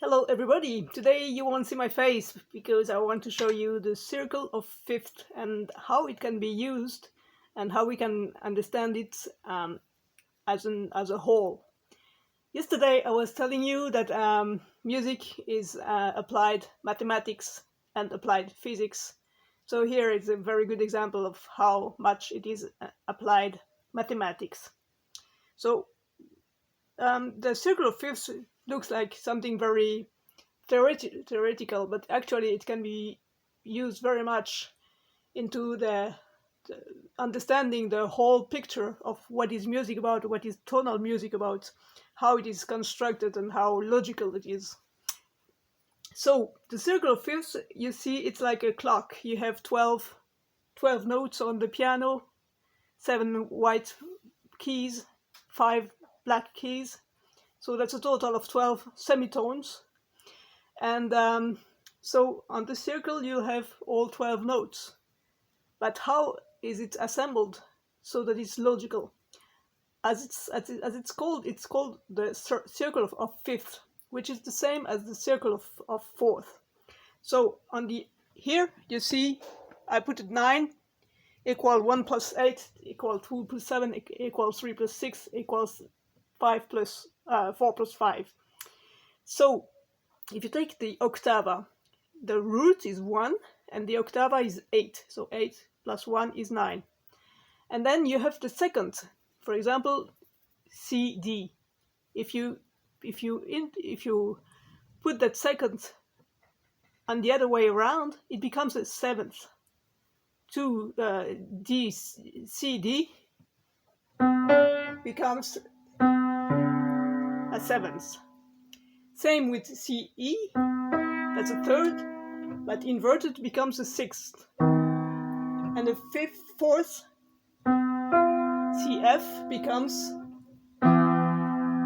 Hello everybody! Today you won't see my face because I want to show you the circle of fifth and how it can be used and how we can understand it as a whole. Yesterday I was telling you that music is applied mathematics and applied physics. So here is a very good example of how much it is applied mathematics. So the circle of fifths looks like something very theoretical, but actually it can be used very much into the understanding the whole picture of what is music about, what is tonal music about, how it is constructed and how logical it is. So the circle of fifths, you see, it's like a clock. You have 12 notes on the piano, 7 white keys, 5 black keys. So that's a total of 12 semitones. And so on the circle you'll have all 12 notes. But how is it assembled so that it's logical? As it's called the circle of fifth, which is the same as the circle of fourth. So on the here you see I put it 9 equal 1 plus 8 equal 2 plus 7 equals 3 plus 6 equals 5 plus 4 plus 5. So if you take the octava, the root is 1 and the octava is 8. So 8 plus 1 is 9. And then you have the second, for example, C, D. If you put that second on the other way around, it becomes a seventh. To D, C, D becomes a seventh. Same with C, E. That's a third, but inverted becomes a sixth. And the fourth, CF becomes,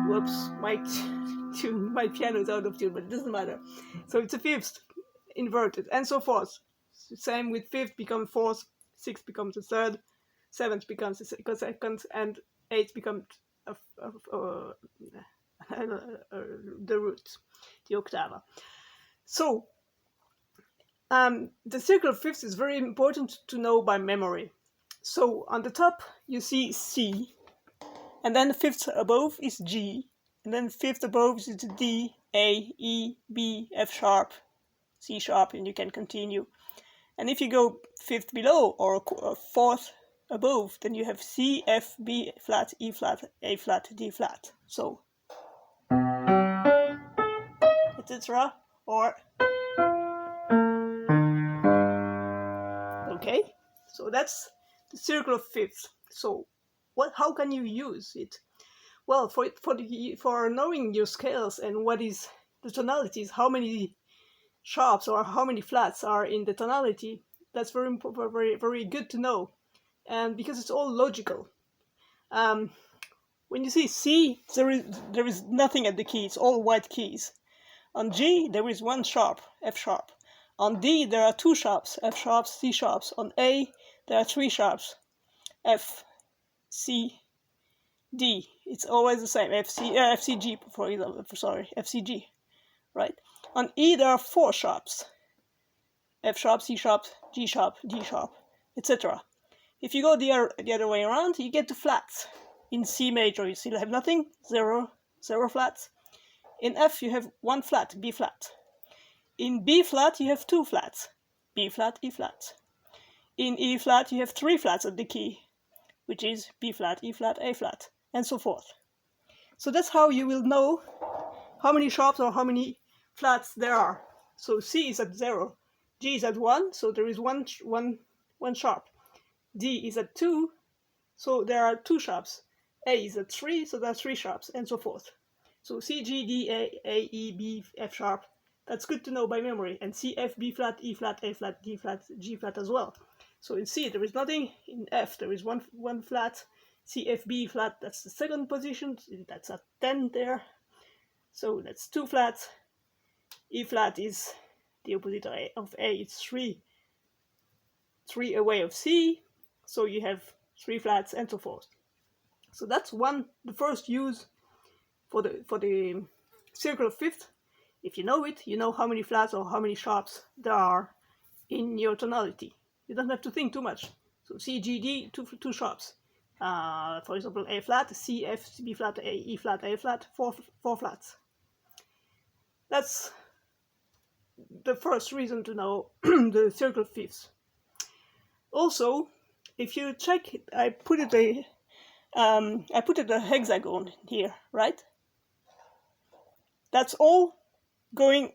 whoops, my piano is out of tune, but it doesn't matter. So it's a fifth inverted, and so forth. Same with fifth becomes fourth, sixth becomes a third, seventh becomes a second, and eighth becomes the root, the octava. So the circle of fifths is very important to know by memory. So on the top you see C, and then the fifth above is G, and then fifth above is D, A, E, B, F sharp, C sharp, and you can continue. And if you go fifth below or fourth above, then you have C, F, B flat, E flat, A flat, D flat. So etc. Or okay, so that's the circle of fifths. So how can you use it? Well, for knowing your scales and what is the tonalities, how many sharps or how many flats are in the tonality, that's very good to know, and because it's all logical. When you see C, there is nothing at the key, it's all white keys. On G there is one sharp, F sharp. On D there are two sharps, F sharps, C sharps. On A there are three sharps, F, C, D. It's always the same, F, C, G, for example, sorry, F, C, G, right? On E there are four sharps, F sharp, C sharp, G sharp, D sharp, etc. If you go the other way around, you get to flats. In C major you still have nothing, zero flats. In F you have one flat, B flat. In B flat you have two flats, B flat, E flat. In E flat you have three flats at the key, which is B flat, E flat, A flat, and so forth. So that's how you will know how many sharps or how many flats there are. So C is at 0, G is at 1, so there is one sharp. D is at 2, so there are two sharps. A is at 3, so there are three sharps, and so forth. So C, G, D, A, E, B, F sharp. That's good to know by memory. And C, F, B flat, E flat, A flat, D flat, G flat as well. So in C there is nothing. In F there is one flat. C, F, B flat, that's the second position. That's a 10 there. So that's two flats. E flat is the opposite of A. It's three away of C. So you have three flats and so forth. So that's the first use for the circle of fifth If you know it, you know how many flats or how many sharps there are in your tonality. You don't have to think too much. So C, G, D, two sharps. For example, A flat, C, F, B flat, A, E flat, A flat, four flats. That's the first reason to know the circle of fifths. Also, if you check, I put it a hexagon here, right? That's all going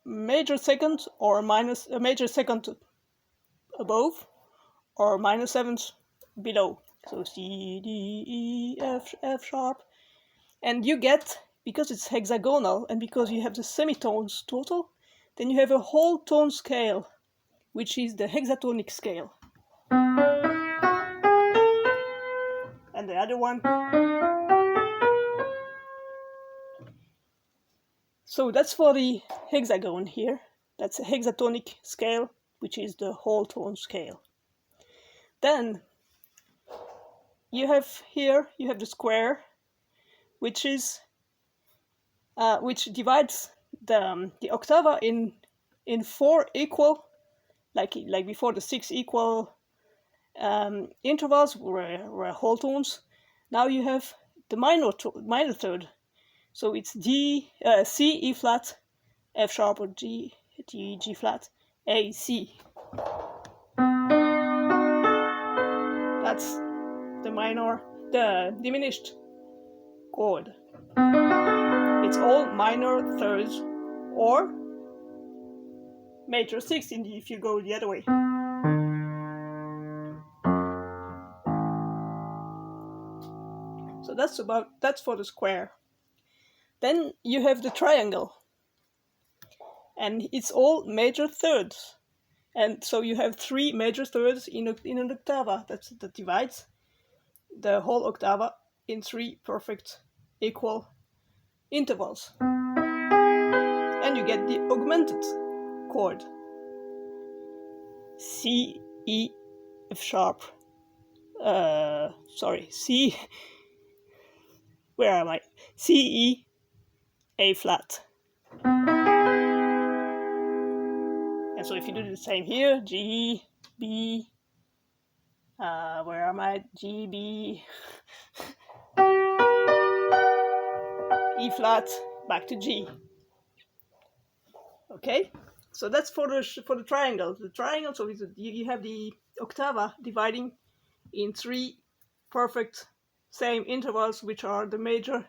major second or minus a major second above or minor seventh below. So C, D, E, F sharp. And you get, because it's hexagonal and because you have the semitones total, then you have a whole tone scale, which is the hexatonic scale. And the other one. So that's for the hexagon here. That's a hexatonic scale, which is the whole tone scale. Then you have here, you have the square, which is which divides the octava in four equal, like before, the 6 equal intervals were whole tones. Now you have the minor third. So it's D, C, E flat, F sharp, or G, G flat, A, C. That's the diminished chord. It's all minor thirds or major sixth if you go the other way. So that's for the square. Then you have the triangle, and it's all major thirds. And so you have 3 major thirds in an octava that divides the whole octava in 3 perfect equal intervals. And you get the augmented chord. C, E, F sharp. C. Where am I? C, E, A flat. And so if you do the same here, G, B, where am I? G, B, E flat, back to G. Okay, so that's for the triangle. The triangle, so you have the octava dividing in 3 perfect same intervals, which are the major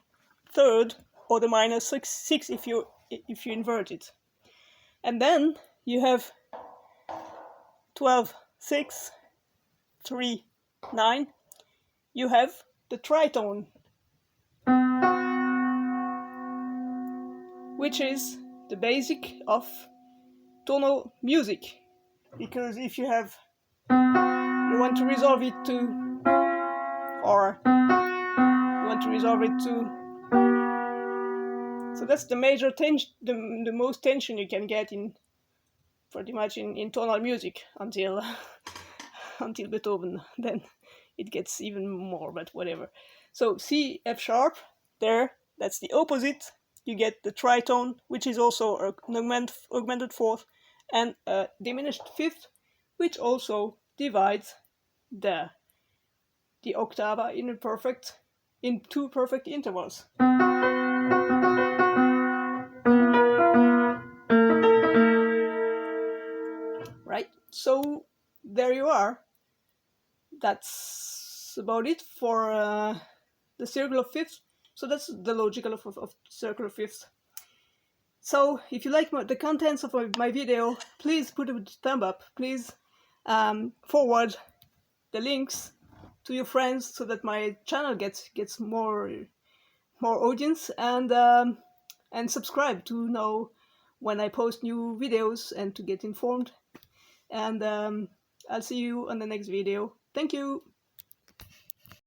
third or the minor six if you invert it. And then you have 12, 6, 3, 9. You have the tritone, which is the basic of tonal music. Because if you want to resolve it to, or you want to resolve it to, so that's the major tension, the most tension you can get in pretty much in tonal music until Beethoven. Then it gets even more, but whatever. So C, F sharp, there, that's the opposite. You get the tritone, which is also an augmented fourth, and a diminished fifth, which also divides the octava in 2 perfect intervals. Right? So there you are. That's about it for the circle of fifths. So that's the logical of circle of fifths. So if you like the contents of my video, please put a thumb up. Please forward the links to your friends so that my channel gets more audience, and subscribe to know when I post new videos and to get informed. And I'll see you on the next video. Thank you.